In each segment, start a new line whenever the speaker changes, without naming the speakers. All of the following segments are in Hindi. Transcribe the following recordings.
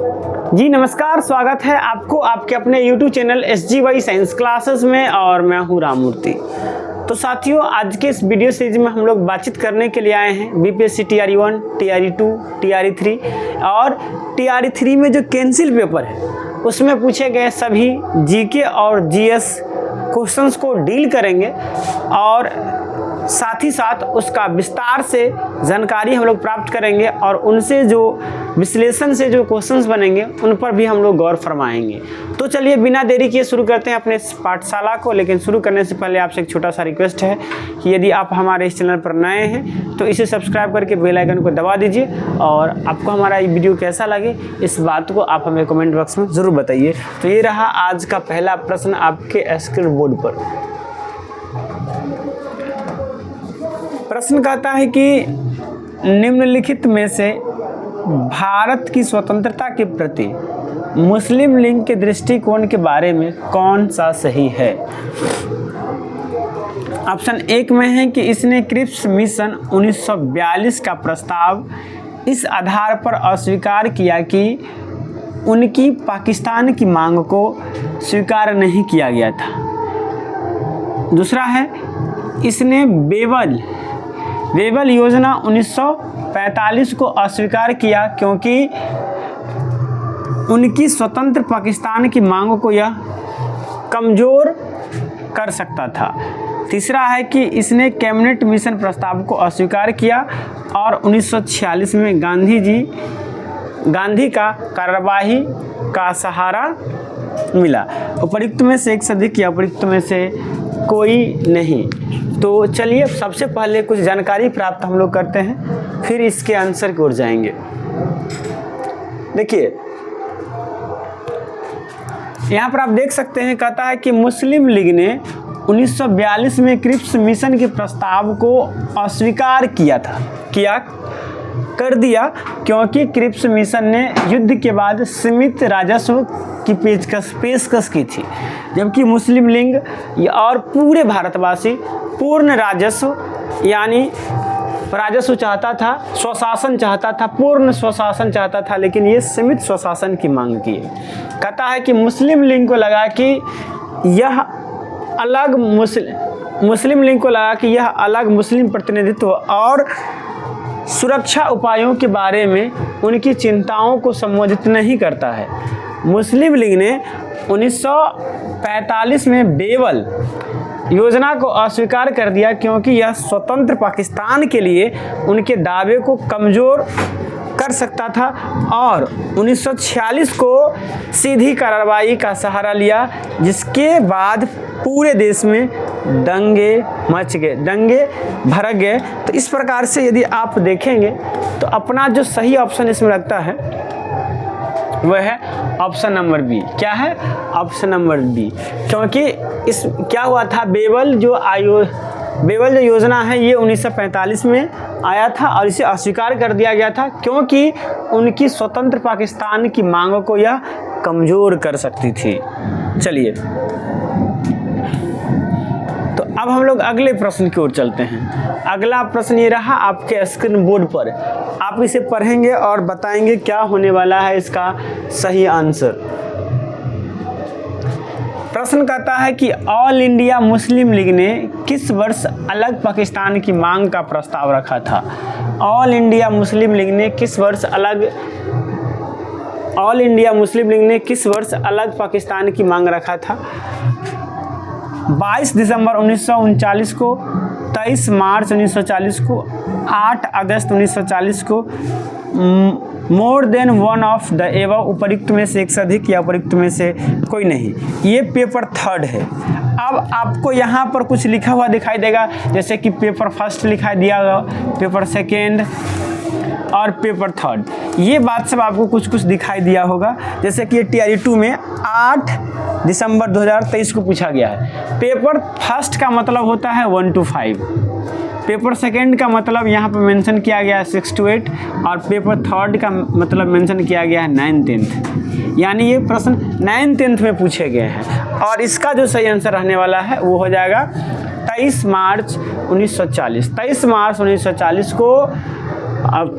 जी नमस्कार, स्वागत है आपको आपके अपने YouTube channel SGY science classes में और मैं हूँ राममूर्ति। तो साथियों, आज के इस वीडियो सीरीज में हम लोग बातचीत करने के लिए आए हैं BPSC TRE 1, TRE 2, TRE 3 और TRE 3 में जो कैंसिल पेपर है उसमें पूछे गए सभी GK और GS क्वेश्चंस को डील करेंगे और साथ ही साथ उसका विस्तार से जानकारी हम लोग प्राप्त करेंगे और उनसे जो विश्लेषण से जो क्वेश्चंस बनेंगे उन पर भी हम लोग गौर फरमाएंगे। तो चलिए बिना देरी किए शुरू करते हैं अपने इस पाठशाला को। लेकिन शुरू करने से पहले आपसे एक छोटा सा रिक्वेस्ट है कि यदि आप हमारे इस चैनल पर नए हैं तो इसे सब्सक्राइब करके बेल आइकन को दबा दीजिए और आपको हमारा ये वीडियो कैसा लगे इस बात को आप हमें कमेंट बॉक्स में ज़रूर बताइए। तो ये रहा आज का पहला प्रश्न आपके स्क्रीन बोर्ड पर। प्रश्न कहता है कि निम्नलिखित में से भारत की स्वतंत्रता के प्रति मुस्लिम लीग के दृष्टिकोण के बारे में कौन सा सही है। ऑप्शन 1 में है कि इसने क्रिप्स मिशन 1942 का प्रस्ताव इस आधार पर अस्वीकार किया कि उनकी पाकिस्तान की मांग को स्वीकार नहीं किया गया था। दूसरा है इसने बेबल योजना 1945 को अस्वीकार किया क्योंकि उनकी स्वतंत्र पाकिस्तान की मांगों को यह कमज़ोर कर सकता था। तीसरा है कि इसने कैबिनेट मिशन प्रस्ताव को अस्वीकार किया और 1946 में गांधी का कार्यवाही का सहारा मिला। उपयुक्त में से एक से अधिक या उपयुक्त में से कोई नहीं। तो चलिए सबसे पहले कुछ जानकारी प्राप्त हम लोग करते हैं, फिर इसके आंसर की ओर जाएंगे। देखिए यहाँ पर आप देख सकते हैं, कहता है कि मुस्लिम लीग ने 1942 में क्रिप्स मिशन के प्रस्ताव को अस्वीकार कर दिया क्योंकि क्रिप्स मिशन ने युद्ध के बाद सीमित राजस्व की पेशकश की थी, जबकि मुस्लिम लीग और पूरे भारतवासी पूर्ण राजस्व यानी राजस्व चाहता था, स्वशासन चाहता था, पूर्ण स्वशासन चाहता था, लेकिन ये सीमित स्वशासन की मांग की है। कहता है कि मुस्लिम लीग को लगा कि यह अलग मुस्लिम प्रतिनिधित्व और सुरक्षा उपायों के बारे में उनकी चिंताओं को संबोधित नहीं करता है। मुस्लिम लीग ने 1945 में बेबल योजना को अस्वीकार कर दिया क्योंकि यह स्वतंत्र पाकिस्तान के लिए उनके दावे को कमज़ोर कर सकता था और 1946 को सीधी कार्रवाई का सहारा लिया, जिसके बाद पूरे देश में दंगे भड़क गए। तो इस प्रकार से यदि आप देखेंगे तो अपना जो सही ऑप्शन इसमें लगता है वह है ऑप्शन नंबर बी। क्या है? ऑप्शन नंबर बी, क्योंकि इस क्या हुआ था, बेबल जो योजना है ये 1945 में आया था और इसे अस्वीकार कर दिया गया था क्योंकि उनकी स्वतंत्र पाकिस्तान की मांगों को यह कमज़ोर कर सकती थी। चलिए तो अब हम लोग अगले प्रश्न की ओर चलते हैं। अगला प्रश्न ये रहा आपके स्क्रीन बोर्ड पर, आप इसे पढ़ेंगे और बताएंगे क्या होने वाला है इसका सही आंसर। प्रश्न कहता है कि ऑल इंडिया मुस्लिम लीग ने किस वर्ष अलग पाकिस्तान की मांग का प्रस्ताव रखा था। ऑल इंडिया मुस्लिम लीग ने किस वर्ष अलग पाकिस्तान की मांग रखा था। 22 दिसंबर 1939 को, 23 मार्च 1940 को, 8 अगस्त 1940 को, more than one of the above, उपयुक्त में से एक से अधिक या उपयुक्त में से कोई नहीं। ये पेपर 3 है। अब आपको यहाँ पर कुछ लिखा हुआ दिखाई देगा, जैसे कि पेपर 1 लिखा दिया गया, पेपर 2 और पेपर 3। ये बात सब आपको कुछ दिखाई दिया होगा, जैसे कि ये TRE 2 में 8 दिसंबर 2023 को पूछा गया है। पेपर 1 का मतलब होता है 1 to 5, पेपर 2 का मतलब यहाँ पर मेंशन किया गया है 6 to 8 और पेपर 3 का मतलब मेंशन किया गया है 9th 10th, यानी ये प्रश्न 9th 10th में पूछे गए हैं। और इसका जो सही आंसर रहने वाला है वो हो जाएगा 23 मार्च 1940। 23 मार्च 1940 को अब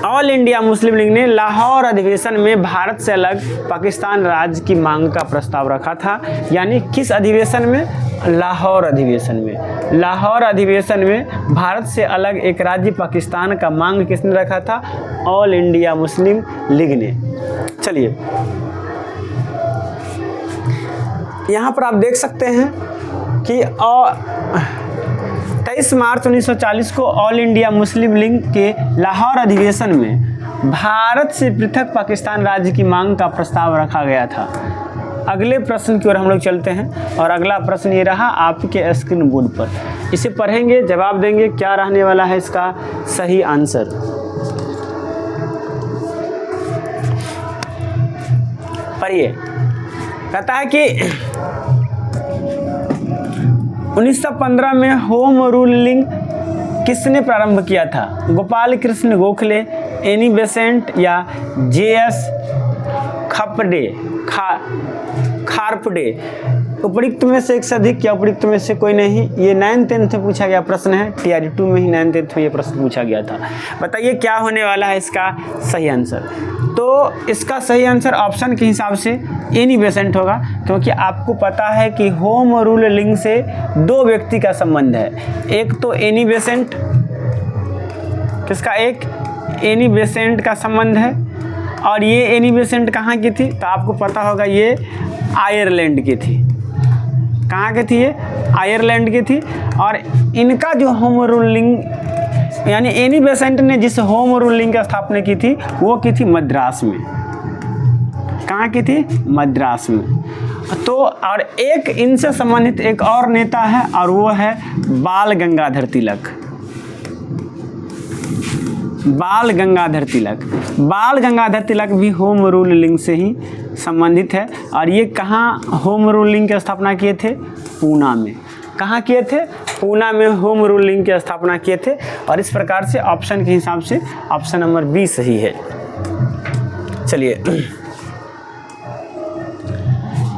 ऑल इंडिया मुस्लिम लीग ने लाहौर अधिवेशन में भारत से अलग पाकिस्तान राज्य की मांग का प्रस्ताव रखा था। यानी किस अधिवेशन में? लाहौर अधिवेशन में। लाहौर अधिवेशन में भारत से अलग एक राज्य पाकिस्तान का मांग किसने रखा था? ऑल इंडिया मुस्लिम लीग ने। चलिए यहाँ पर आप देख सकते हैं कि 23 मार्च 1940 को ऑल इंडिया मुस्लिम लीग के लाहौर अधिवेशन में भारत से पृथक पाकिस्तान राज्य की मांग का प्रस्ताव रखा गया था। अगले प्रश्न की ओर हम लोग चलते हैं और अगला प्रश्न ये रहा आपके स्क्रीन बोर्ड पर। इसे पढ़ेंगे, जवाब देंगे, क्या रहने वाला है इसका सही आंसर। पढ़िए, कहता है कि 1915 में होम रूलिंग किसने प्रारंभ किया था? गोपाल कृष्ण गोखले, एनी बेसेंट या जे.एस. खारपडे। उपयुक्त में से एक से अधिक या उपयुक्त में से कोई नहीं। ये 9th 10th में पूछा गया प्रश्न है। TRE 2 में ही 9th 10th में ये प्रश्न पूछा गया था। बताइए क्या होने वाला है इसका सही आंसर। तो इसका सही आंसर ऑप्शन के हिसाब से एनी बेसेंट होगा, क्योंकि आपको पता है कि होम रूल लिंग से 2 व्यक्ति का संबंध है। एक तो एनी बेसेंट, किसका? एक एनी बेसेंट का संबंध है। और ये एनी बेसेंट कहाँ की थी? तो आपको पता होगा ये आयरलैंड की थी। कहाँ की थी ये? आयरलैंड की थी। और इनका जो होम रूलिंग यानी एनी बेसेंट ने जिस होम रूलिंग की स्थापना की थी वो की थी मद्रास में। कहाँ की थी? मद्रास में। तो और एक इनसे संबंधित एक और नेता है और वो है बाल गंगाधर तिलक। बाल गंगाधर तिलक। बाल गंगाधर तिलक भी होम रूलिंग से ही संबंधित है। और ये कहाँ होम रूलिंग की स्थापना किए थे? पूना में। कहाँ किए थे? पूना में होम रूलिंग की स्थापना किए थे। और इस प्रकार से ऑप्शन के हिसाब से ऑप्शन नंबर बी सही है। चलिए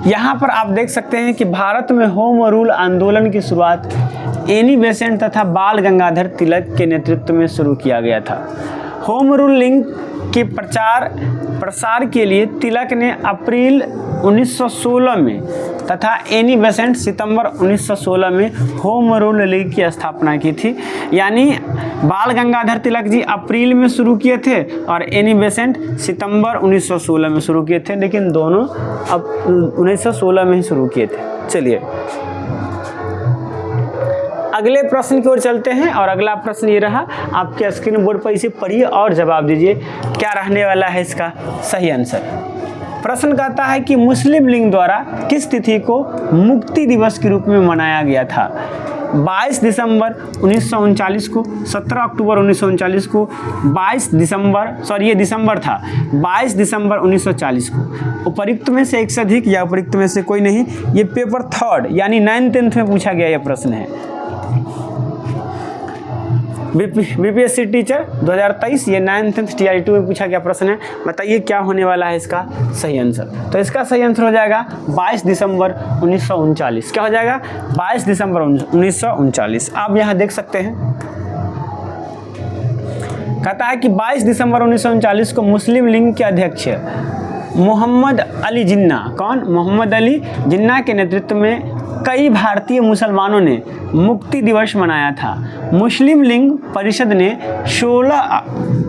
यहाँ पर आप देख सकते हैं कि भारत में होम रूल आंदोलन की शुरुआत एनी बेसेंट तथा बाल गंगाधर तिलक के नेतृत्व में शुरू किया गया था। होम रूलिंग के प्रसार के लिए तिलक ने अप्रैल 1916 में तथा एनी बेसेंट सितंबर 1916 में होम रूल लीग की स्थापना की थी। यानी बाल गंगाधर तिलक जी अप्रैल में शुरू किए थे और एनी बेसेंट सितंबर 1916 में शुरू किए थे, लेकिन दोनों अब 1916 में ही शुरू किए थे। चलिए अगले प्रश्न की ओर चलते हैं और अगला प्रश्न ये रहा आपके स्क्रीन बोर्ड पर। इसे पढ़िए और जवाब दीजिए क्या रहने वाला है इसका सही आंसर। प्रश्न कहता है कि मुस्लिम लीग द्वारा किस तिथि को मुक्ति दिवस के रूप में मनाया गया था? 22 दिसंबर 1939 को, 17 अक्टूबर 1939 को, 22 दिसंबर 1940 को। उपयुक्त में से एक से अधिक या उपयुक्त में से कोई नहीं। ये पेपर 3rd यानी 9th 10th में पूछा गया यह प्रश्न है। बीपीएससी टीचर 2023 ये 9th 10th TRE 2 में पूछा गया प्रश्न है। बताइए क्या होने वाला है इसका सही आंसर। तो इसका सही आंसर हो जाएगा 22 दिसंबर 1939। क्या हो जाएगा? 22 दिसंबर 1939। आप यहाँ देख सकते हैं कहता है कि 22 दिसंबर 1939 को मुस्लिम लीग के अध्यक्ष मोहम्मद अली जिन्ना, कौन? मोहम्मद अली जिन्ना के नेतृत्व में कई भारतीय मुसलमानों ने मुक्ति दिवस मनाया था। मुस्लिम लीग परिषद ने 16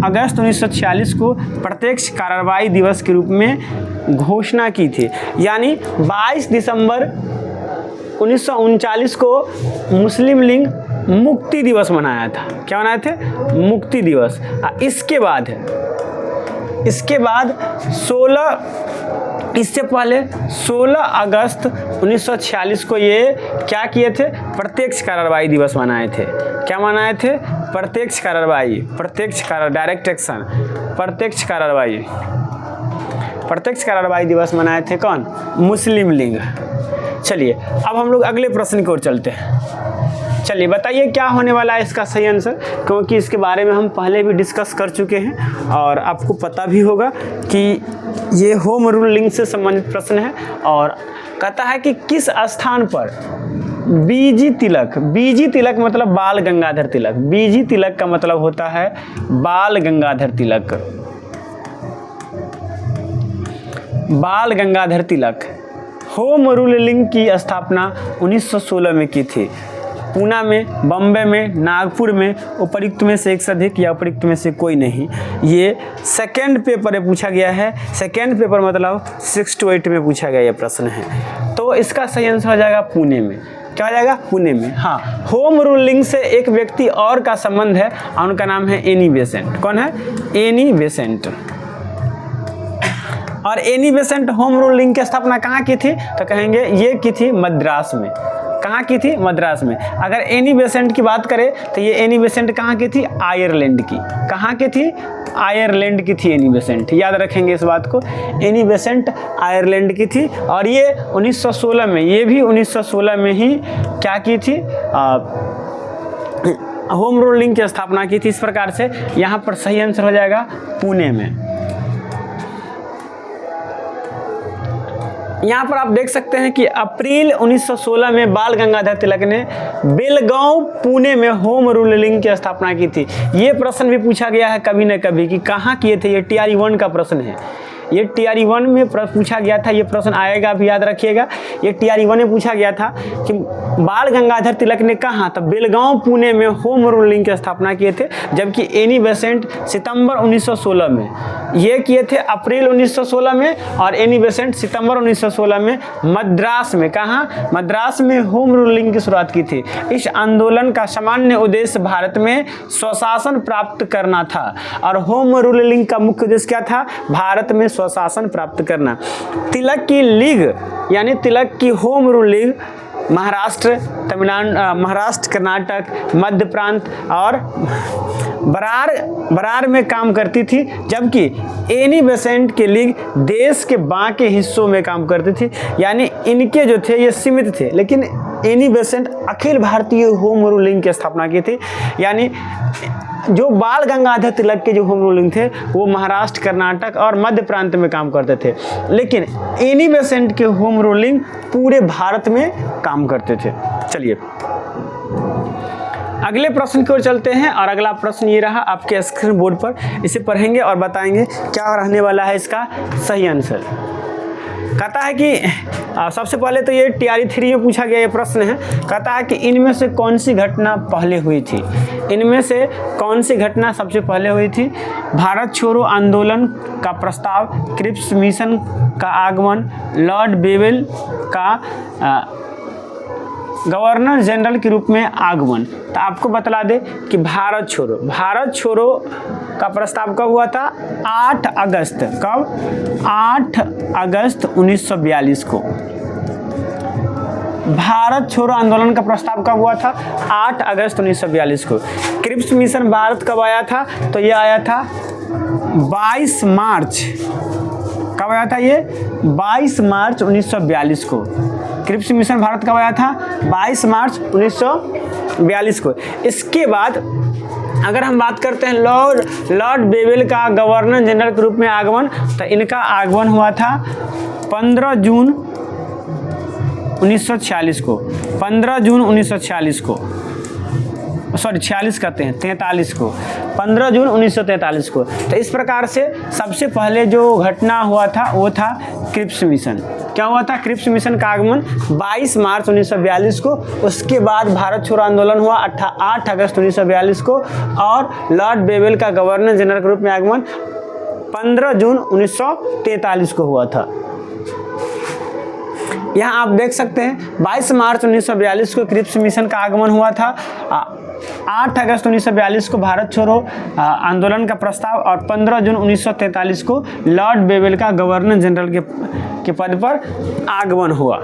अगस्त 1946 को प्रत्यक्ष कार्रवाई दिवस के रूप में घोषणा की थी। यानी 22 दिसंबर 1939 को मुस्लिम लीग मुक्ति दिवस मनाया था। क्या मनाए थे? मुक्ति दिवस। इसके बाद 16 अगस्त 1946 को ये क्या किए थे? प्रत्यक्ष कार्रवाई दिवस मनाए थे। क्या मनाए थे? प्रत्यक्ष कार्रवाई, डायरेक्ट एक्शन, प्रत्यक्ष कार्रवाई दिवस मनाए थे। कौन? मुस्लिम लीग। चलिए अब हम लोग अगले प्रश्न की ओर चलते हैं। चलिए बताइए क्या होने वाला है इसका सही आंसर, क्योंकि इसके बारे में हम पहले भी डिस्कस कर चुके हैं और आपको पता भी होगा कि ये होम रूलिंग से संबंधित प्रश्न है। और कहता है कि किस स्थान पर बीजी तिलक, बीजी तिलक मतलब बाल गंगाधर तिलक, बीजी तिलक का मतलब होता है बाल गंगाधर तिलक, बाल गंगाधर तिलक। होम रूलिंग की स्थापना 1916 में की थी। पूना में, बम्बई में, नागपुर में, उपयुक्त में से एक से अधिक या उपयुक्त में से कोई नहीं। ये सेकंड पेपर में पूछा गया है, सेकंड पेपर मतलब 6 to 8 में पूछा गया ये प्रश्न है। तो इसका सही आंसर हो जाएगा पुणे में। क्या हो जाएगा? पुणे में। हाँ, होम रूलिंग से एक व्यक्ति और का संबंध है और उनका नाम है एनी बेसेंट। कौन है? Annie Besant. और एनी बेसेंट होम रूलिंग की स्थापना कहाँ की थी? तो कहेंगे ये की थी मद्रास में। कहाँ की थी? मद्रास में। अगर एनी बेसेंट की बात करें तो ये एनी बेसेंट कहाँ की थी? आयरलैंड की। कहाँ की थी? आयरलैंड की थी एनी बेसेंट। याद रखेंगे इस बात को, एनी बेसेंट आयरलैंड की थी। और ये 1916 में, ये भी 1916 में ही क्या की थी? होम रूलिंग की स्थापना की थी। इस प्रकार से यहाँ पर सही आंसर हो जाएगा पुणे में। यहाँ पर आप देख सकते हैं कि अप्रैल 1916 में बाल गंगाधर तिलक ने बेलगांव पुणे में होम रूलिंग की स्थापना की थी। ये प्रश्न भी पूछा गया है कभी न कभी कि कहाँ किए थे। ये TRE 1 का प्रश्न है, ये TRE 1 में पूछा गया था। ये प्रश्न आएगा भी, याद रखिएगा। ये TRE 1 में पूछा गया था कि बाल गंगाधर तिलक ने कहाँ? तो बेलगांव पुणे में होम रूलिंग की स्थापना किए थे। जबकि एनी बेसेंट सितंबर 1916 में, ये किए थे अप्रैल 1916 में, और एनी बेसेंट सितंबर 1916 में मद्रास में। कहाँ? मद्रास में होम रूलिंग की शुरुआत की थी। इस आंदोलन का सामान्य उद्देश्य भारत में स्वशासन प्राप्त करना था। और होम रूलिंग का मुख्य उद्देश्य क्या था? भारत में स्वशासन प्राप्त करना। तिलक की लीग यानी तिलक की होम रूलिंग महाराष्ट्र, तमिलनाडु, महाराष्ट्र, कर्नाटक, मध्य प्रांत और बरार में काम करती थी। जबकि एनी बेसेंट की लीग देश के बाकी हिस्सों में काम करती थी। यानी इनके जो थे ये सीमित थे, लेकिन Annie Besant Akhil Bharatiya home ruling की स्थापना की थी। यानी जो बाल गंगाधर तिलक के जो होम रूलिंग थे वो महाराष्ट्र, कर्नाटक और मध्य प्रांत में काम करते थे, लेकिन एनी बेसेंट के होम रूलिंग पूरे भारत में काम करते थे। चलिए अगले प्रश्न की ओर चलते हैं। और अगला प्रश्न ये रहा आपके स्क्रीन बोर्ड पर, इसे पढ़ेंगे और बताएंगे क्या रहने वाला है इसका सही आंसर। कहता है कि सबसे पहले तो ये TRE 3 में पूछा गया ये प्रश्न है। कहता है कि इनमें से कौन सी घटना पहले हुई थी? इनमें से कौन सी घटना सबसे पहले हुई थी? भारत छोड़ो आंदोलन का प्रस्ताव, क्रिप्स मिशन का आगमन, लॉर्ड बेवेल का गवर्नर जनरल के रूप में आगमन। तो आपको बतला दे कि भारत छोड़ो का प्रस्ताव कब हुआ था? 8 अगस्त। कब? 8 अगस्त 1942 को। भारत छोड़ो आंदोलन का प्रस्ताव कब हुआ था? 8 अगस्त 1942 को। क्रिप्स मिशन भारत कब आया था? तो ये आया था 22 मार्च। कब आया था ये? 22 मार्च 1942 को। क्रिप्स मिशन भारत कब आया था? 22 मार्च 1942 को। इसके बाद अगर हम बात करते हैं लॉर्ड बेवेल का गवर्नर जनरल के रूप में आगमन, तो इनका आगमन हुआ था 15 जून 1946 को। 15 जून 1946 को, सॉरी 46 कहते हैं, 43 को, 15 जून 1943 को। तो इस प्रकार से सबसे पहले जो घटना हुआ था वो था क्रिप्स मिशन। क्या हुआ था? क्रिप्स मिशन का आगमन 22 मार्च 1942 को। उसके बाद भारत छोड़ो आंदोलन हुआ 8 अगस्त 1942 को, और लॉर्ड बेवेल का गवर्नर जनरल के रूप में आगमन 15 जून 1943 को हुआ था। यहाँ आप देख सकते हैं 22 मार्च 1942 को क्रिप्स मिशन का आगमन हुआ था। 8 अगस्त 1942 को भारत छोड़ो आंदोलन का प्रस्ताव, और 15 जून 1943 को लॉर्ड बेवेल का गवर्नर जनरल के पद पर आगमन हुआ।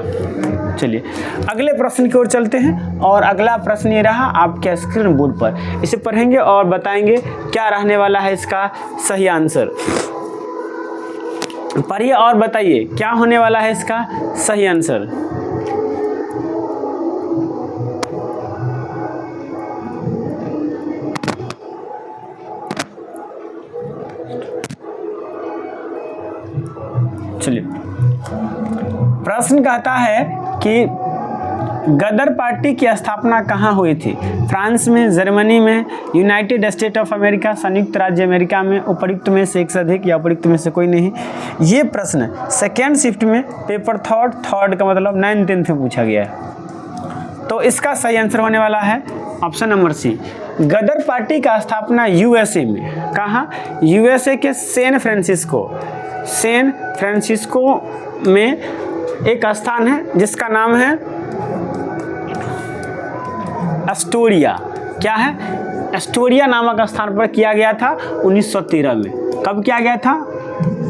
चलिए अगले प्रश्न की ओर चलते हैं। और अगला प्रश्न ये रहा आपके स्क्रीन बोर्ड पर, इसे पढ़ेंगे और बताएंगे क्या रहने वाला है इसका सही आंसर। पढ़िए और बताइए क्या होने वाला है इसका सही आंसर। चलिए प्रश्न कहता है कि गदर पार्टी की स्थापना कहाँ हुई थी? फ्रांस में, जर्मनी में, यूनाइटेड स्टेट ऑफ अमेरिका, संयुक्त राज्य अमेरिका में, उपयुक्त में से एक से अधिक या उपयुक्त में से कोई नहीं। ये प्रश्न सेकेंड शिफ्ट में पेपर थर्ड का मतलब 9th 10th में पूछा गया है। तो इसका सही आंसर होने वाला है ऑप्शन नंबर सी। गदर पार्टी का स्थापना यूएसए में, कहाँ? यूएसए के सैन फ्रांसिस्को में एक स्थान है जिसका नाम है एस्टोरिया। क्या है? एस्टोरिया नामक स्थान पर किया गया था 1913 में। कब किया गया था?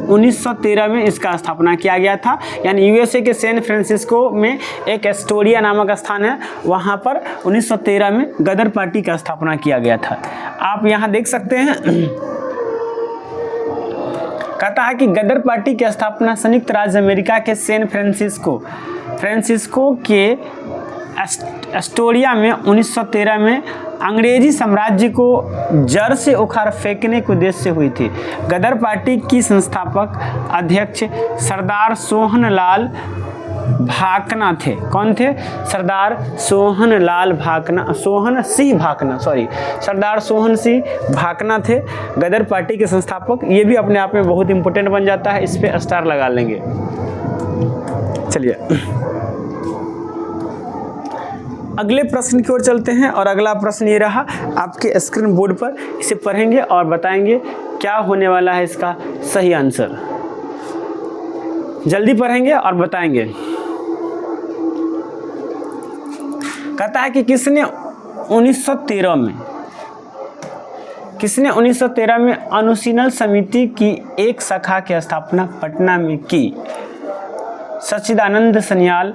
1913 में इसका स्थापना किया गया था। यानी यूएसए के सैन फ्रांसिस्को में एक एस्टोरिया नामक स्थान है, वहाँ पर 1913 में गदर पार्टी का स्थापना किया गया था। आप यहाँ देख सकते हैं, कहता है कि गदर पार्टी की स्थापना संयुक्त राज्य अमेरिका के सैन फ्रांसिस्को के एस्टोरिया में 1913 में अंग्रेजी साम्राज्य को जड़ से उखाड़ फेंकने के उद्देश्य से हुई थी। गदर पार्टी की संस्थापक अध्यक्ष सरदार सोहनलाल भाकना थे। कौन थे? सरदार सरदार सोहन सिंह भाकना थे गदर पार्टी के संस्थापक। ये भी अपने आप में बहुत इंपॉर्टेंट बन जाता है, इस पे स्टार लगा लेंगे। चलिए अगले प्रश्न की ओर चलते हैं और अगला प्रश्न ये रहा आपके स्क्रीन बोर्ड पर। इसे पढ़ेंगे और बताएंगे क्या होने वाला है इसका सही आंसर। जल्दी पढ़ेंगे और बताएंगे। कहता है कि किसने 1913 में अनुशीलन समिति की एक शाखा की स्थापना पटना में की? सच्चिदानंद सन्याल,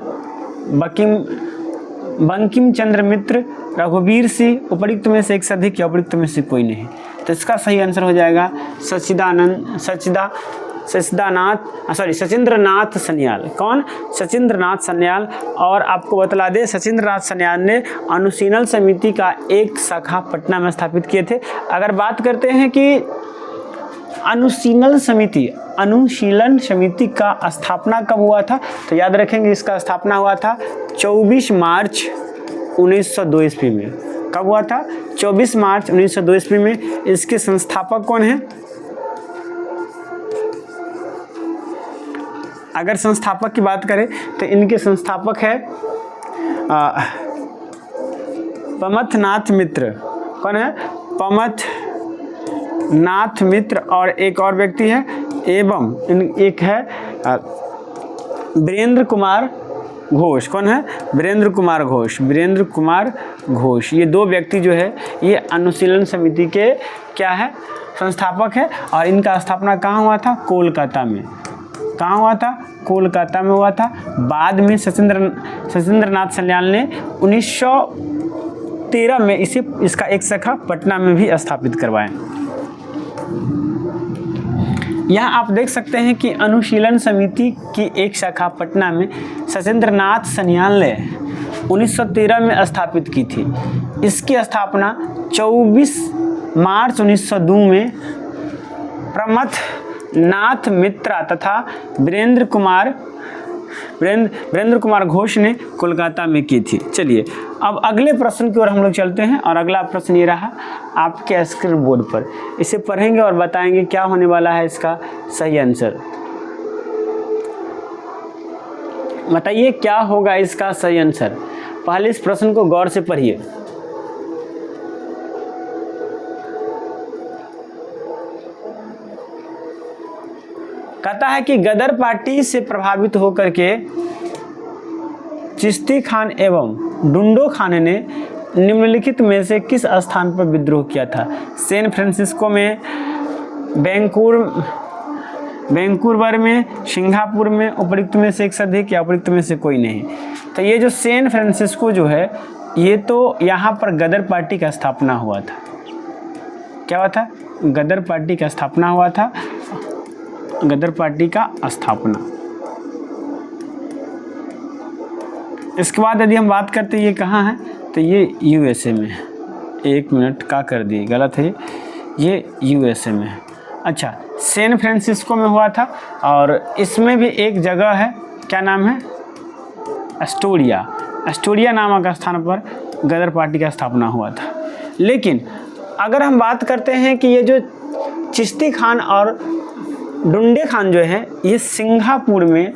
बंकिम चंद्र मित्र, रघुवीर सिंह, उपयुक्त में से एक से अधिक या उपयुक्त में से कोई नहीं। तो इसका सही आंसर हो जाएगा सचिंद्रनाथ सन्याल। कौन? सचिंद्रनाथ सन्याल। और आपको बतला दे, सचिंद्रनाथ सन्याल ने अनुशीलन समिति का एक शाखा पटना में स्थापित किए थे। अगर बात करते हैं कि अनुशीलन समिति का स्थापना कब हुआ था, तो याद रखेंगे इसका स्थापना हुआ था 24 मार्च 1902 ईस्वी में। कब हुआ था? 24 मार्च 1902 ईस्वी में। इसके संस्थापक कौन हैं? अगर संस्थापक की बात करें तो इनके संस्थापक है पमथनाथ मित्र। कौन है? पमथनाथ मित्र। और एक और व्यक्ति है एवं एक है वीरेंद्र कुमार घोष। कौन है? वीरेंद्र कुमार घोष। ये दो व्यक्ति जो है ये अनुशीलन समिति के क्या है? संस्थापक है। और इनका स्थापना कहाँ हुआ था? कोलकाता में। कहाँ हुआ था? कोलकाता में हुआ था। बाद में सचिंद्रनाथ सन्याल ने 1913 में इसका एक शाखा पटना में भी स्थापित करवाया। यहाँ आप देख सकते हैं कि अनुशीलन समिति की एक शाखा पटना में सचिंद्रनाथ सन्याल ने 1913 में स्थापित की थी। इसकी स्थापना 24 मार्च 1902 में प्रमथनाथ मित्रा तथा वीरेंद्र कुमार घोष ने कोलकाता में की थी। चलिए अब अगले प्रश्न की ओर हम लोग चलते हैं और अगला प्रश्न ये रहा आपके स्क्रीन बोर्ड पर। इसे पढ़ेंगे और बताएंगे क्या होने वाला है इसका सही आंसर। बताइए क्या होगा इसका सही आंसर। पहले इस प्रश्न को गौर से पढ़िए। कहता है कि गदर पार्टी से प्रभावित होकर के चिश्ती खान एवं डुंडो खान ने निम्नलिखित में से किस स्थान पर विद्रोह किया था? सैन फ्रांसिस्को में, वैंकूवर में, सिंगापुर में, उपयुक्त में से एक से अधिक या उपयुक्त में से कोई नहीं। तो ये जो सैन फ्रांसिस्को जो है ये तो यहाँ पर गदर पार्टी का स्थापना हुआ था। क्या हुआ था? गदर पार्टी का स्थापना हुआ था। गदर पार्टी का स्थापना। इसके बाद यदि हम बात करते हैं ये कहाँ है, तो ये यूएसए में है। 1 मिनट का कर दिए, गलत है, ये यूएसए में है। अच्छा, सैन फ्रांसिस्को में हुआ था और इसमें भी एक जगह है, क्या नाम है? एस्टोरिया। एस्टोरिया नामक स्थान पर गदर पार्टी का स्थापना हुआ था। लेकिन अगर हम बात करते हैं कि ये जो चिश्ती खान और डुंडे खान जो है ये सिंगापुर में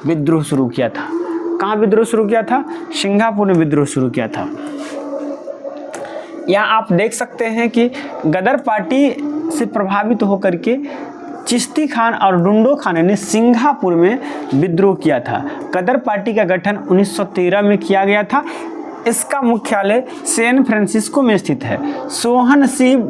विद्रोह शुरू किया था। कहाँ विद्रोह शुरू किया था? सिंगापुर में विद्रोह शुरू किया था। यहाँ आप देख सकते हैं कि गदर पार्टी से प्रभावित होकर के चिश्ती खान और डुंडो खान ने सिंगापुर में विद्रोह किया था। गदर पार्टी का गठन 1913 में किया गया था। इसका मुख्यालय सैन फ्रांसिस्को में स्थित है। सोहन सिंह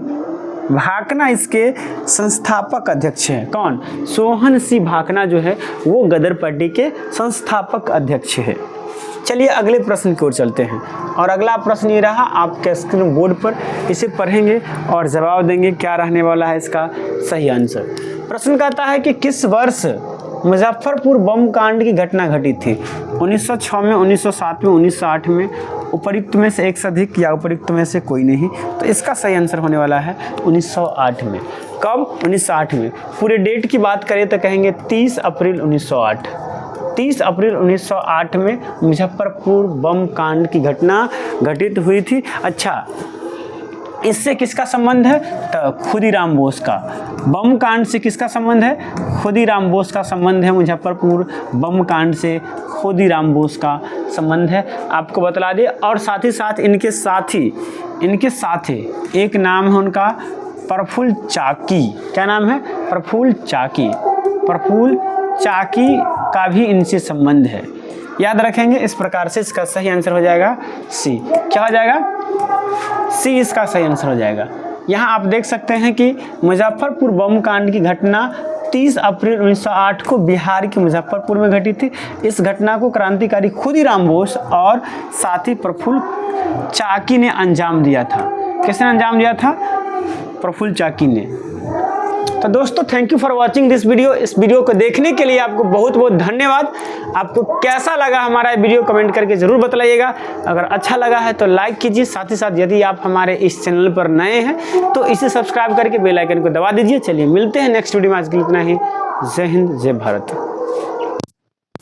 भाकना इसके संस्थापक अध्यक्ष हैं। कौन? सोहन सिंह भाकना जो है वो गदर पार्टी के संस्थापक अध्यक्ष है। चलिए अगले प्रश्न की ओर चलते हैं और अगला प्रश्न ये रहा, आपके स्क्रीन बोर्ड पर इसे पढ़ेंगे और जवाब देंगे क्या रहने वाला है इसका सही आंसर। प्रश्न कहता है कि किस वर्ष मुजफ्फरपुर बम कांड की घटना घटी थी? 1906 में, 1907 में, 1908 में, उपयुक्त में से एक से अधिक या उपयुक्त में से कोई नहीं। तो इसका सही आंसर होने वाला है 1908 में। कब? 1908 में। पूरे डेट की बात करें तो कहेंगे 30 अप्रैल 1908। 30 अप्रैल 1908 में मुजफ्फरपुर बम कांड की घटना घटित हुई थी। अच्छा, इससे किसका संबंध है? तो खुदीराम बोस का। बम कांड से किसका संबंध है? खुदीराम बोस का संबंध है। मुजफ्फरपुर बम कांड से खुदीराम बोस का संबंध है, आपको बतला दे। और साथ ही साथ इनके साथी एक नाम है उनका प्रफुल्ल चाकी। क्या नाम है? प्रफुल्ल चाकी। प्रफुल्ल चाकी का भी इनसे संबंध है। याद रखेंगे इस प्रकार से। इसका सही आंसर हो जाएगा सी। क्या हो जाएगा? सी इसका सही आंसर हो जाएगा। यहाँ आप देख सकते हैं कि मुजफ्फरपुर बम कांड की घटना 30 अप्रैल 1908 को बिहार के मुजफ्फरपुर में घटी थी। इस घटना को क्रांतिकारी खुदीराम बोस और साथी प्रफुल्ल चाकी ने अंजाम दिया था। किसने अंजाम दिया था? प्रफुल्ल चाकी ने। तो दोस्तों thank you for watching this video. इस वीडियो को देखने के लिए आपको बहुत बहुत धन्यवाद। आपको कैसा लगा हमारा वीडियो कमेंट करके ज़रूर बताइएगा। अगर अच्छा लगा है तो लाइक कीजिए। साथ ही साथ यदि आप हमारे इस चैनल पर नए हैं तो इसे सब्सक्राइब करके बेल आइकन को दबा दीजिए। चलिए मिलते हैं नेक्स्ट वीडियो में। आज के लिए इतना ही। जय हिंद, जय भारत।